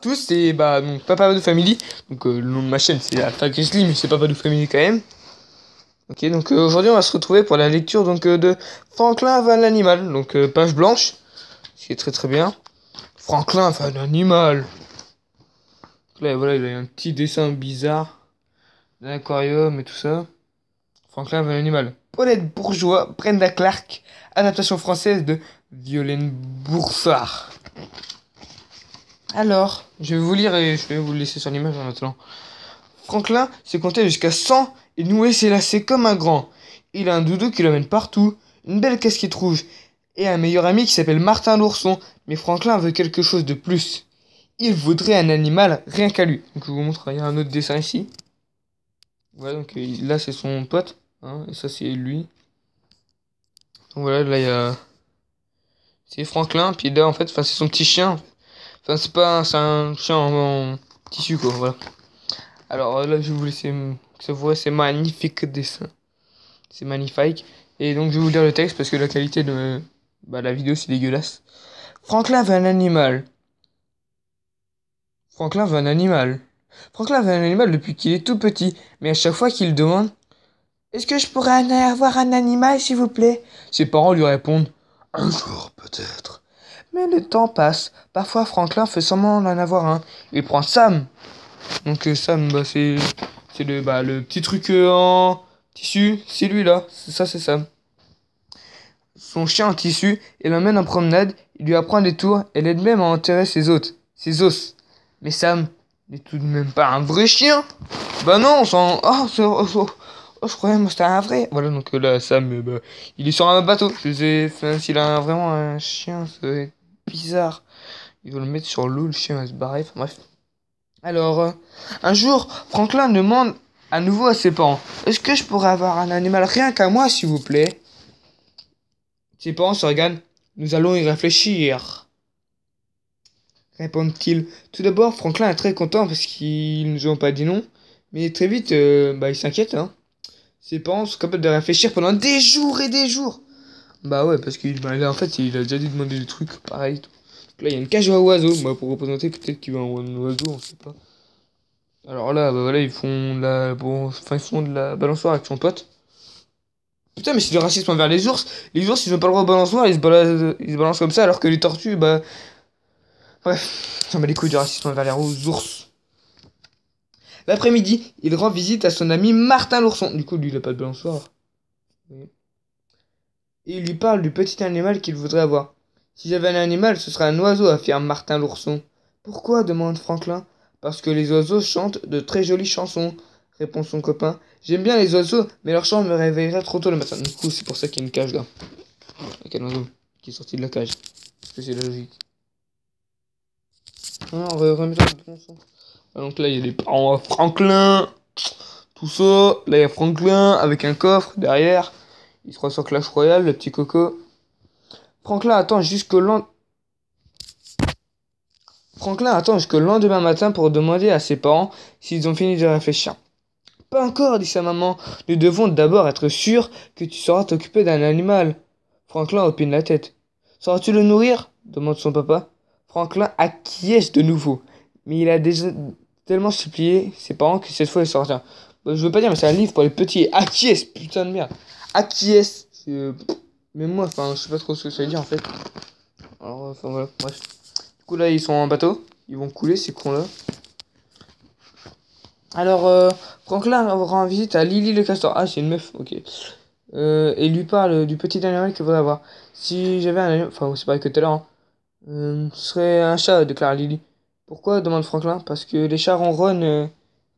tous, c'est donc Papa de Family. Donc le nom de ma chaîne c'est Alpha Grizzly, mais c'est Papa de Family quand même. Ok, donc aujourd'hui on va se retrouver pour la lecture de Franklin va l'animal. Donc page blanche, ce qui est très très bien. Franklin va l'animal. Là voilà, il a un petit dessin bizarre d'un aquarium et tout ça. Franklin va l'animal. Paulette Bourgeois, Brenda Clark, adaptation française de Violaine Boursard. Alors, je vais vous lire et je vais vous laisser sur l'image en attendant. Franklin s'est compté jusqu'à 100 et noué s'est lassé comme un grand. Il a un doudou qui l'emmène partout, une belle casquette rouge et un meilleur ami qui s'appelle Martin l'ourson. Mais Franklin veut quelque chose de plus. Il voudrait un animal rien qu'à lui. Donc je vous montre, il y a un autre dessin ici. Voilà, donc là c'est son pote, hein, et ça c'est lui. Donc voilà, là il y a... C'est Franklin, puis là en fait, c'est son petit chien. Enfin c'est pas, c'est un chien en tissu quoi, voilà. Alors là je vais vous laisser, ça vous voit, c'est magnifique dessin. C'est magnifique. Et donc je vais vous lire le texte parce que la qualité de la vidéo c'est dégueulasse. Franklin veut un animal. Franklin veut un animal. Franklin veut un animal depuis qu'il est tout petit, mais à chaque fois qu'il demande est-ce que je pourrais avoir un animal, s'il vous plaît? Ses parents lui répondent un jour, peut-être. Mais le temps passe. Parfois, Franklin fait semblant d'en avoir un. Il prend Sam. Donc, Sam, c'est le petit truc en tissu. C'est lui, là. Ça, c'est Sam. Son chien en tissu, il l'emmène en promenade. Il lui apprend des tours et l'aide même à enterrer ses os. Mais Sam n'est tout de même pas un vrai chien. Bah non, on s'en... Oh, je croyais moi c'était un vrai. Voilà, donc là, Sam, il est sur un bateau. Je sais, enfin, s'il a vraiment un chien, c'est bizarre. Ils vont le mettre sur l'eau, le chien va se barrer. Enfin, bref. Alors, un jour, Franklin demande à nouveau à ses parents est-ce que je pourrais avoir un animal rien qu'à moi, s'il vous plaît? Ses parents se regardent. Nous allons y réfléchir, répondent-ils. Tout d'abord, Franklin est très content parce qu'ils nous ont pas dit non. Mais très vite, il s'inquiète, hein. Ses parents sont capables de réfléchir pendant des jours et des jours. Bah ouais, parce qu'il là, en fait, il a déjà dû demander des trucs pareil. Donc là, il y a une cage à oiseaux. Pour représenter peut-être qu'il veut un oiseau, on sait pas. Alors là, voilà, ils font ils font de la balançoire avec son pote. Putain, mais c'est du racisme envers les ours. Les ours, ils ont pas le droit de balançoire, ils se balancent comme ça, alors que les tortues, bref, ça m'a les couilles du racisme envers les ours. L'après-midi, il rend visite à son ami Martin l'ourson. Du coup, lui, il a pas de balançoire. Et il lui parle du petit animal qu'il voudrait avoir. Si j'avais un animal, ce serait un oiseau, affirme Martin l'ourson. Pourquoi demande Franklin. Parce que les oiseaux chantent de très jolies chansons, répond son copain. J'aime bien les oiseaux, mais leur chant me réveillerait trop tôt le matin. Du coup, c'est pour ça qu'il y a une cage là. Avec un oiseau qui est sorti de la cage. Parce que c'est la logique. Ah, on va remettre un bon son. Donc là, il y a les parents à Franklin. Tout ça. Là, il y a Franklin avec un coffre derrière. Il se croit sur Clash Royale, le petit coco. Franklin attend jusqu'au lendemain matin pour demander à ses parents s'ils ont fini de réfléchir. Pas encore, dit sa maman. Nous devons d'abord être sûrs que tu sauras t'occuper d'un animal. Franklin opine la tête. Sauras-tu le nourrir? Demande son papa. Franklin acquiesce de nouveau. Mais il a déjà tellement supplié ses parents que cette fois il sort. Je veux pas dire, mais c'est un livre pour les petits. Acquiesce, putain de merde. Acquiesce. Même moi, je sais pas trop ce que ça veut dire en fait. Alors, voilà, bref. Du coup, là, ils sont en bateau. Ils vont couler, ces cons-là. Alors, Franklin rend visite à Lily le castor. Ah, c'est une meuf, ok. Et lui parle du petit animal qu'il voudrait avoir. Si j'avais un animal. Enfin, c'est pareil que tout à l'heure. Hein. Ce serait un chat, déclare Lily. Pourquoi demande Franklin. Parce que les chats ronronnent,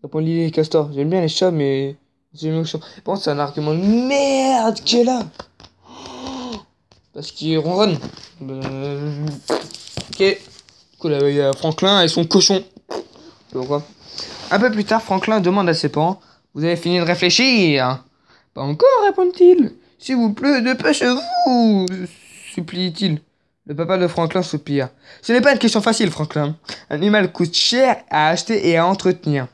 répond Lily le castor. J'aime bien les chats, mais. J'aime les chats. Bon, c'est un argument de merde qui est là. Parce qu'il ronronne. Ok. Du coup, là, il y a Franklin et son cochon. Pourquoi? Un peu plus tard, Franklin demande à ses parents vous avez fini de réfléchir? Pas encore, répondent-ils. S'il vous plaît, dépêchez-vous, supplie-t-il. Le papa de Franklin soupire. Ce n'est pas une question facile, Franklin. Un animal coûte cher à acheter et à entretenir.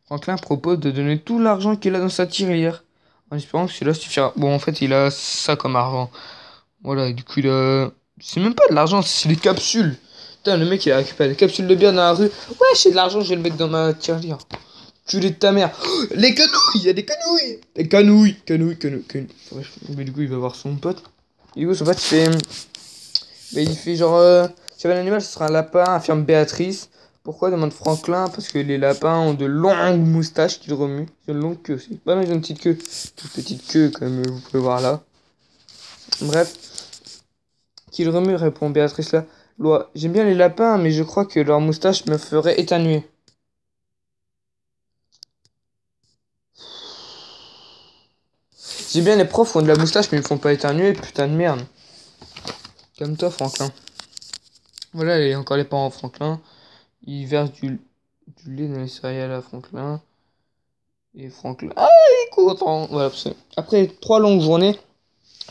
Franklin propose de donner tout l'argent qu'il a dans sa tirelire, en espérant que cela suffira. Bon, en fait, il a ça comme argent. Voilà, du coup, il a... C'est même pas de l'argent, c'est des capsules. Putain, le mec il a récupéré des capsules de bière dans la rue. Ouais, j'ai de l'argent, je vais le mettre dans ma tirelire. Culé de ta mère. Oh, les canouilles, il y a des canouilles. Des canouilles. Bref, mais du coup, il va voir son pote. Et du coup, son pote, il fait genre. Si j'avais un animal, ce serait un lapin, affirme Béatrice. Pourquoi demande Franklin? Parce que les lapins ont de longues moustaches qu'ils remuent. Ils ont une longue queue aussi. Bah non, ils ont une petite queue. Toute petite queue, comme vous pouvez voir là. Bref. Qu'ils remuent, répond Béatrice là. Loi. J'aime bien les lapins, mais je crois que leur moustache me ferait éternuer. J'aime bien les profs qui ont de la moustache, mais ils me font pas éternuer, putain de merde. Comme toi, Franklin. Voilà, il y a encore les parents Franklin. Ils versent du lait dans les céréales à Franklin. Et Franklin. Ah, il est content. Voilà, après 3 longues journées,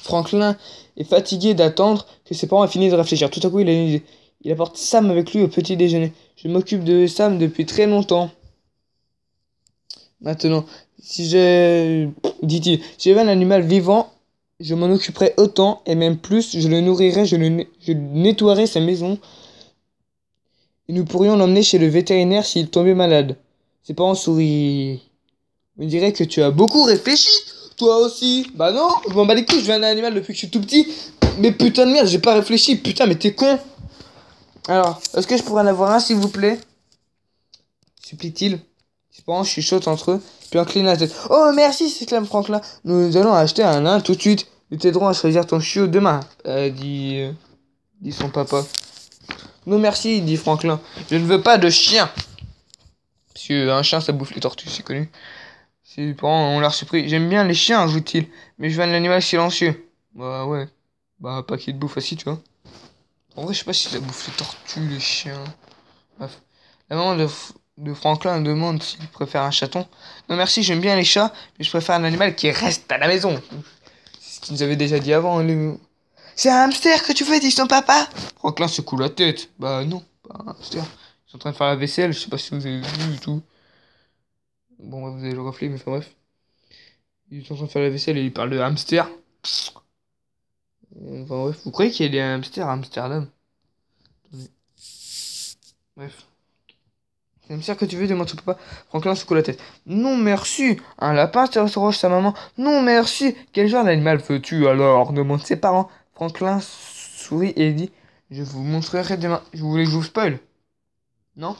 Franklin est fatigué d'attendre que ses parents aient fini de réfléchir. Tout à coup, il a une idée. Il apporte Sam avec lui au petit déjeuner. Je m'occupe de Sam depuis très longtemps. Maintenant, dit-il, si j'avais un animal vivant, je m'en occuperais autant et même plus. Je le nourrirais, je nettoierais sa maison. Et nous pourrions l'emmener chez le vétérinaire s'il tombait malade. Ses parents sourient. On dirait que tu as beaucoup réfléchi. Toi aussi. Bah non, je m'en bats les couilles, je veux un animal depuis que je suis tout petit. Mais putain de merde, j'ai pas réfléchi. Putain, mais t'es con. Alors, est-ce que je pourrais en avoir un, s'il vous plaît? Supplie-t-il. Ses parents chuchotent entre eux, puis inclinent la tête. Oh merci, s'exclame Franklin. Nous allons acheter un nain tout de suite. Nous t'aiderons à choisir ton chiot demain, dit son papa. Non merci, dit Franklin. Je ne veux pas de chien. Parce qu'un chien, ça bouffe les tortues, c'est connu. Ses parents ont l'air surpris. J'aime bien les chiens, ajoute-t-il. Mais je veux un animal silencieux. Bah ouais. Bah pas qu'il te bouffe assis, tu vois. En vrai, je sais pas si ça bouffe les tortues, les chiens. Bref. La maman de Franklin demande s'il préfère un chaton. Non merci, j'aime bien les chats, mais je préfère un animal qui reste à la maison. C'est ce qu'ils nous avaient déjà dit avant. C'est un hamster que tu veux, dit son papa. Franklin secoue la tête. Bah non, pas un hamster. Ils sont en train de faire la vaisselle, je sais pas si vous avez vu du tout. Bon, vous avez le reflet, mais enfin bref. Ils sont en train de faire la vaisselle et ils parlent de hamster. Enfin bref, vous croyez qu'il y a des hamsters à Amsterdam? Attendez. Bref. C'est un hamster que tu veux, demande son papa. Franklin secoue la tête. Non merci. Un lapin, s'interroge sa maman. Non merci. Quel genre d'animal veux-tu alors, demande ses parents. Franklin sourit et dit, je vous montrerai demain. Je voulais que je vous spoil. Non?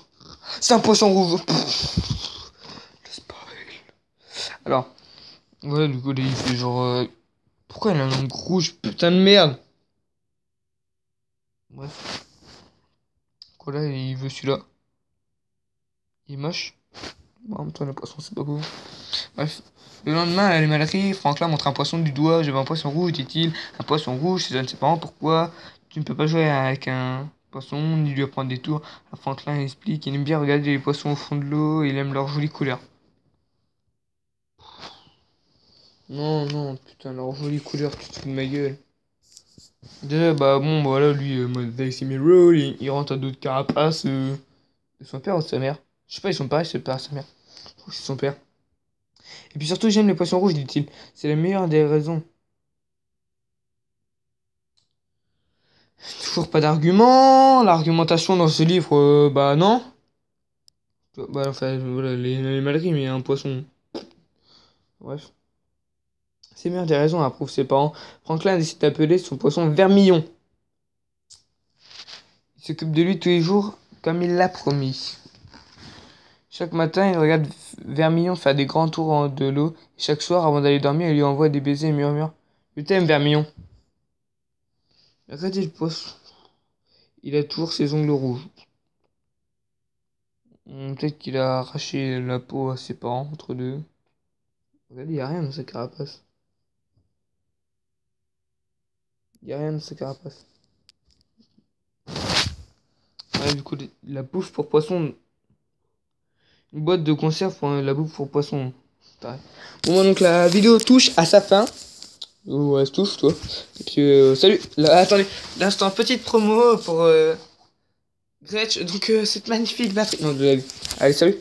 C'est un poisson rouge. Le spoil. Alors, voilà, du coup, il fait genre... Pourquoi il a un langue rouge? Putain de merde. Bref. Quoi là, il veut celui-là. Il est moche. Bon, en même temps, le poisson, c'est pas cool. Bref. Le lendemain, à l'animalerie, Franklin montre un poisson du doigt. J'avais un poisson rouge, dit-il. Un poisson rouge, c'est je ne sais pas pourquoi. Tu ne peux pas jouer avec un poisson, ni lui apprendre des tours. Alors, Franklin explique qu'il aime bien regarder les poissons au fond de l'eau. Il aime leur jolie couleur. Non, non, putain, leur jolie couleur, tu te fous de ma gueule. Déjà, bah bon, bah, voilà, lui, mode Daisy Mirror, il rentre à d'autres carapaces de son père ou de sa mère. Je sais pas, ils sont pareils, c'est le père et sa mère. Je trouve que c'est son père. Et puis surtout, j'aime les poissons rouges, dit-il. C'est la meilleure des raisons. Toujours pas d'argument. L'argumentation dans ce livre, bah non. Bah enfin, voilà, l'animalerie, mais un poisson. Bref. C'est meilleur des raisons, approuvent ses parents. Franklin décide d'appeler son poisson Vermillon. Il s'occupe de lui tous les jours, comme il l'a promis. Chaque matin, il regarde Vermillon faire des grands tours de l'eau. Et chaque soir, avant d'aller dormir, il lui envoie des baisers et murmure. Je t'aime, Vermillon. Regardez le poisson. Il a toujours ses ongles rouges. Peut-être qu'il a arraché la peau à ses parents, entre deux. Regardez, il n'y a rien dans sa carapace. Il n'y a rien dans sa carapace. Ouais, du coup, la bouffe pour poisson. Une boîte de conserve pour la bouffe pour poisson. Bon, donc la vidéo touche à sa fin. Ouais, elle se touche, toi. Et puis, salut. Là, attendez, l'instant petite promo pour Gretsch. Donc, cette magnifique batterie. Non, allez, salut.